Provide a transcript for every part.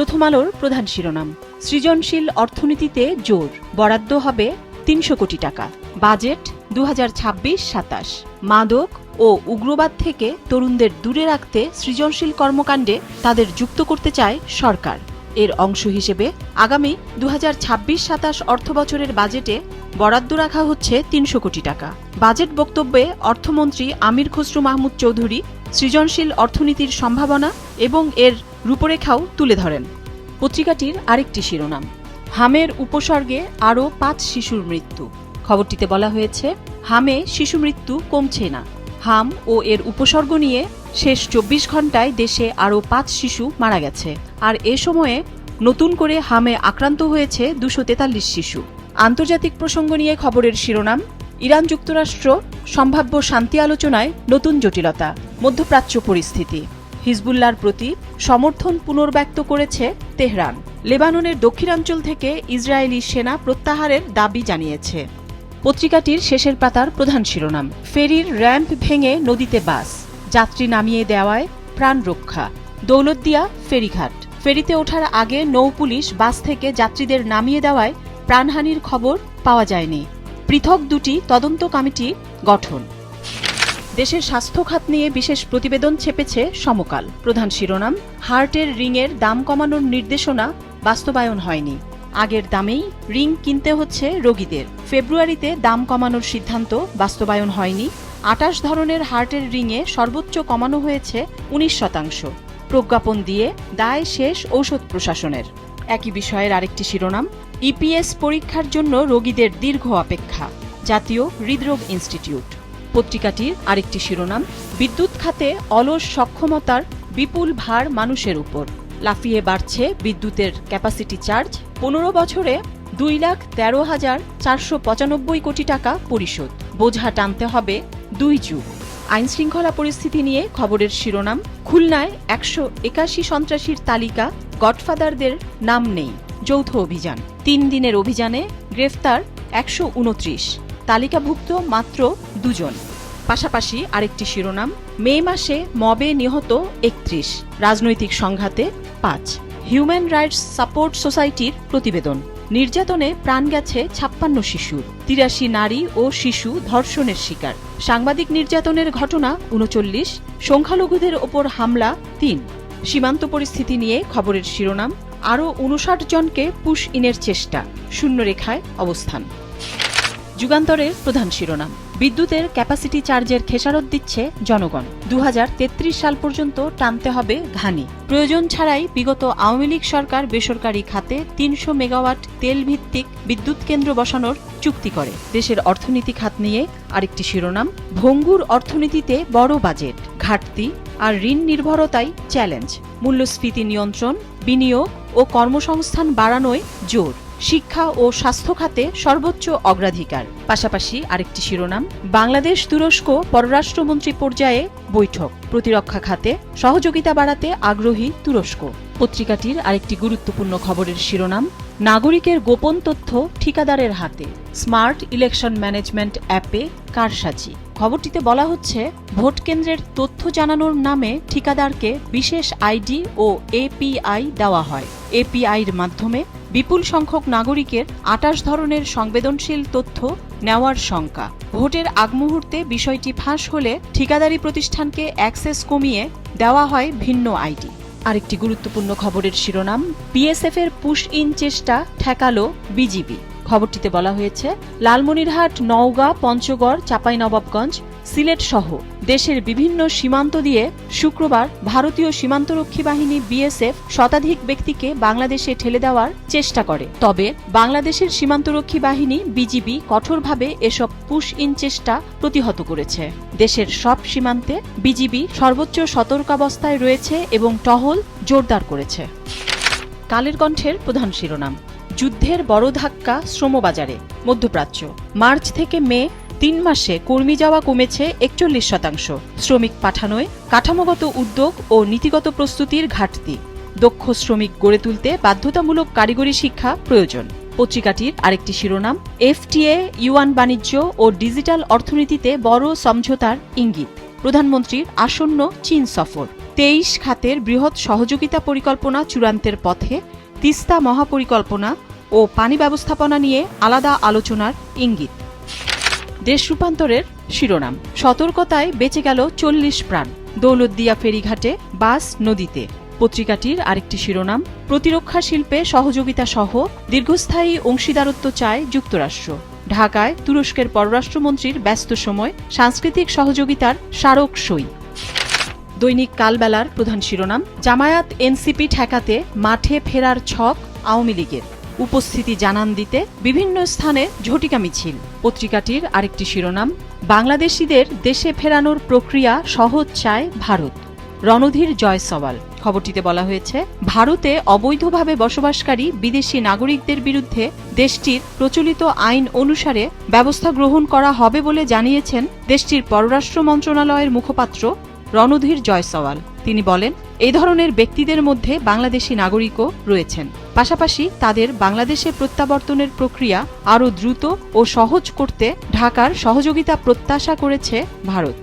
প্রথম আলোর প্রধান শিরোনাম, সৃজনশীল অর্থনীতিতে জোর, বরাদ্দ হবে ৩০০ কোটি টাকা। বাজেট ২০২৬-২৭। মাদক ও উগ্রবাদ থেকে তরুণদের দূরে রাখতে সৃজনশীল কর্মকাণ্ডে তাদের যুক্ত করতে চায় সরকার। এর অংশ হিসেবে আগামী ২০২৬-২৭ অর্থবছরের বাজেটে বরাদ্দ রাখা হচ্ছে ৩০০ কোটি টাকা। বাজেট বক্তব্যে অর্থমন্ত্রী আমির খসরু মাহমুদ চৌধুরী সৃজনশীল অর্থনীতির সম্ভাবনা এবং এর রূপরেখাও তুলে ধরেন। পত্রিকাটির আরেকটি শিরোনাম, হামের উপসর্গে আরও ৫ শিশুর মৃত্যু। খবরটিতে বলা হয়েছে, হামে শিশু মৃত্যু কমছে না। হাম ও এর উপসর্গ নিয়ে শেষ ২৪ ঘণ্টায় দেশে আরও ৫ শিশু মারা গেছে, আর এ সময়ে নতুন করে হামে আক্রান্ত হয়েছে ২৪৩ শিশু। আন্তর্জাতিক প্রসঙ্গ নিয়ে খবরের শিরোনাম, ইরান যুক্তরাষ্ট্র সম্ভাব্য শান্তি আলোচনায় নতুন জটিলতা, মধ্যপ্রাচ্য পরিস্থিতি। হিজবুল্লাহর প্রতি সমর্থন পুনর্ব্যক্ত করেছে তেহরান। লেবাননের দক্ষিণাঞ্চল থেকে ইসরায়েলি সেনা প্রত্যাহারের দাবি জানিয়েছে। পত্রিকাটির শেষের পাতার প্রধান শিরোনাম, ফেরির র্যাম্প ভেঙে নদীতে বাস, যাত্রী নামিয়ে দেওয়ায় প্রাণ রক্ষা। দৌলতদিয়া ফেরিঘাট, ফেরিতে ওঠার আগে নৌপুলিশ বাস থেকে যাত্রীদের নামিয়ে দেওয়ায় প্রাণহানির খবর পাওয়া যায়নি। পৃথক দুটি তদন্ত কমিটি গঠন। দেশের স্বাস্থ্য খাত নিয়ে বিশেষ প্রতিবেদন ছেপেছে সমকাল। প্রধান শিরোনাম, হার্টের রিংয়ের দাম কমানোর নির্দেশনা বাস্তবায়ন হয়নি। আগের দামেই রিং কিনতে হচ্ছে রোগীদের। ফেব্রুয়ারিতে দাম কমানোর সিদ্ধান্ত বাস্তবায়ন হয়নি। ২৮ ধরনের হার্টের রিংয়ে সর্বোচ্চ কমানো হয়েছে ১৯%। প্রজ্ঞাপন দিয়ে দায় শেষ ঔষধ প্রশাসনের। একই বিষয়ের আরেকটি শিরোনাম, ইপিএস পরীক্ষার জন্য রোগীদের দীর্ঘ অপেক্ষা, জাতীয় হৃদরোগ ইনস্টিটিউট। পত্রিকাটির আরেকটি শিরোনাম, বিদ্যুৎ খাতে অলস সক্ষমতার বিপুল ভার মানুষের উপর, লাফিয়ে বাড়ছে বিদ্যুতের ক্যাপাসিটি চার্জ। ১৫ বছরে ২,১৩,৪৯৫ কোটি টাকা পরিশোধ, বোঝা টানতে হবে ২ যুগ। আইনশৃঙ্খলা পরিস্থিতি নিয়ে খবরের শিরোনাম, খুলনায় ১৮১ সন্ত্রাসীর তালিকা, গডফাদারদের নাম নেই। যৌথ অভিযান, ৩ দিনের অভিযানে গ্রেফতার ১২৯, তালিকাভুক্ত মাত্র ২ জন। পাশাপাশি আরেকটি শিরোনাম, মে মাসে মবে নিহত ৩১, রাজনৈতিক সংঘাতে ৫। হিউম্যান রাইটস সাপোর্ট সোসাইটির প্রতিবেদন, নির্যাতনে প্রাণ গেছে ৫৬ শিশুর, ৮৩ নারী ও শিশু ধর্ষণের শিকার। সাংবাদিক নির্যাতনের ঘটনা ৩৯, সংখ্যালঘুদের ওপর হামলা ৩। সীমান্ত পরিস্থিতি নিয়ে খবরের শিরোনাম, আরও ৫৯ জনকে পুশ ইনের চেষ্টা, শূন্যরেখায় অবস্থান। যুগান্তরের প্রধান শিরোনাম, বিদ্যুতের ক্যাপাসিটি চার্জের খেসারত দিচ্ছে জনগণ, ২০৩৩ সাল পর্যন্ত টানতে হবে ঘানি। প্রয়োজন ছাড়াই বিগত আওয়ামী লীগ সরকার বেসরকারি খাতে ৩০০ মেগাওয়াট তেল ভিত্তিক বিদ্যুৎ কেন্দ্র বসানোর চুক্তি করে। দেশের অর্থনীতি খাত নিয়ে আরেকটি শিরোনাম, ভঙ্গুর অর্থনীতিতে বড় বাজেট, ঘাটতি আর ঋণ নির্ভরতাই চ্যালেঞ্জ। মূল্যস্ফীতি নিয়ন্ত্রণ, বিনিয়োগ ও কর্মসংস্থান বাড়ানোয় জোর। শিক্ষা ও স্বাস্থ্য খাতে সর্বোচ্চ অগ্রাধিকার। পাশাপাশি আরেকটি শিরোনাম, বাংলাদেশ তুরস্ক পররাষ্ট্রমন্ত্রী পর্যায়ে বৈঠক, প্রতিরক্ষা খাতে সহযোগিতা বাড়াতে আগ্রহী তুরস্ক। পত্রিকাটির আরেকটি গুরুত্বপূর্ণ খবরের শিরোনাম, নাগরিকের গোপন তথ্য ঠিকাদারের হাতে, স্মার্ট ইলেকশন ম্যানেজমেন্ট অ্যাপে কারসাজি। খবরটিতে বলা হচ্ছে, ভোট কেন্দ্রের তথ্য জানানোর নামে ঠিকাদারকে বিশেষ আইডি ও এপিআই দেওয়া হয়। এপিআইর মাধ্যমে বিপুল সংখ্যক নাগরিকের ২৮ ধরনের সংবেদনশীল তথ্য নেওয়ার শঙ্কা। ভোটের আগ মুহূর্তে বিষয়টি ফাঁস হলে ঠিকাদারি প্রতিষ্ঠানকে অ্যাক্সেস কমিয়ে দেওয়া হয় ভিন্ন আইডি। আরেকটি গুরুত্বপূর্ণ খবরের শিরোনাম, বিএসএফের পুশ ইন চেষ্টা ঠেকালো বিজিবি। খবরটিতে বলা হয়েছে, লালমনিরহাট, নওগাঁ, পঞ্চগড়, চাঁপাইনবাবগঞ্জ, সিলেট সহ দেশের বিভিন্ন সীমান্ত দিয়ে শুক্রবার ভারতীয় সীমান্তরক্ষী বাহিনী বিএসএফ শতাধিক ব্যক্তিকে বাংলাদেশে ঠেলে দেওয়ার চেষ্টা করে। তবে বাংলাদেশের সীমান্তরক্ষী বাহিনী বিজিবি কঠোরভাবে এসব পুশ ইন চেষ্টা প্রতিহত করেছে। দেশের সব সীমান্তে বিজিবি সর্বোচ্চ সতর্কাবস্থায় রয়েছে এবং টহল জোরদার করেছে। কালের কণ্ঠের প্রধান শিরোনাম, যুদ্ধের বড় ধাক্কা শ্রমবাজারে, মধ্যপ্রাচ্য। মার্চ থেকে মে ৩ মাসে কর্মী যাওয়া কমেছে ৪১%। শ্রমিক পাঠানোয় কাঠামোগত উদ্যোগ ও নীতিগত প্রস্তুতির ঘাটতি। দক্ষ শ্রমিক গড়ে তুলতে বাধ্যতামূলক কারিগরি শিক্ষা প্রয়োজন। পত্রিকাটির আরেকটি শিরোনাম, এফটিএ ইউয়ান বাণিজ্য ও ডিজিটাল অর্থনীতিতে বড় সমঝোতার ইঙ্গিত। প্রধানমন্ত্রীর আসন্ন চীন সফর, 23 খাতের বৃহৎ সহযোগিতা পরিকল্পনা চূড়ান্তের পথে, তিস্তা মহাপরিকল্পনা ও পানি ব্যবস্থাপনা নিয়ে আলাদা আলোচনার ইঙ্গিত। দেশ রূপান্তরের শিরোনাম, সতর্কতায় বেঁচে গেল 40 প্রাণ, দৌলতদিয়া ফেরিঘাটে, বাস নদীতে। পত্রিকাটির আরেকটি শিরোনাম, প্রতিরক্ষা শিল্পে সহযোগিতা সহ দীর্ঘস্থায়ী অংশীদারত্ব চায় যুক্তরাষ্ট্র। ঢাকায় তুরস্কের পররাষ্ট্রমন্ত্রীর ব্যস্ত সময়, সাংস্কৃতিক সহযোগিতার স্মারক সই। দৈনিক কালবেলার প্রধান শিরোনাম, জামায়াত এনসিপি ঠেকাতে মাঠে ফেরার ছক আওয়ামী লীগের, উপস্থিতি জানান দিতে বিভিন্ন স্থানে ঝটিকা মিছিল। পত্রিকাটির আরেকটি শিরোনাম, বাংলাদেশিদের দেশে ফেরানোর প্রক্রিয়া সহজ চায় ভারত, রণধীর জয়সওয়াল। খবরটিতে বলা হয়েছে, ভারতে অবৈধভাবে বসবাসকারী বিদেশি নাগরিকদের বিরুদ্ধে দেশটির প্রচলিত আইন অনুসারে ব্যবস্থা গ্রহণ করা হবে বলে জানিয়েছেন দেশটির পররাষ্ট্র মন্ত্রণালয়ের মুখপাত্র রণধীর জয়সওয়াল। তিনি বলেন, এই ধরনের ব্যক্তিদের মধ্যে বাংলাদেশি নাগরিকও রয়েছেন। পাশাপাশি তাদের বাংলাদেশে প্রত্যাবর্তনের প্রক্রিয়া আরও দ্রুত ও সহজ করতে ঢাকার সহযোগিতা প্রত্যাশা করেছে ভারত।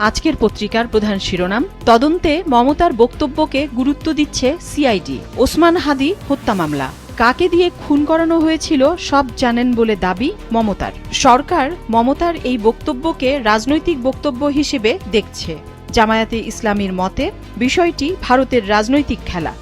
আজকের পত্রিকার প্রধান শিরোনাম, তদন্তে মমতার বক্তব্যকে গুরুত্ব দিচ্ছে সিআইডি, ওসমান হাদি হত্যা মামলা, কাকে দিয়ে খুন করানো হয়েছিল সব জানেন বলে দাবি মমতার। সরকার মমতার এই বক্তব্যকে রাজনৈতিক বক্তব্য হিসেবে দেখছে। জামায়াতে ইসলামীর মতে বিষয়টি ভারতের রাজনৈতিক খেলা।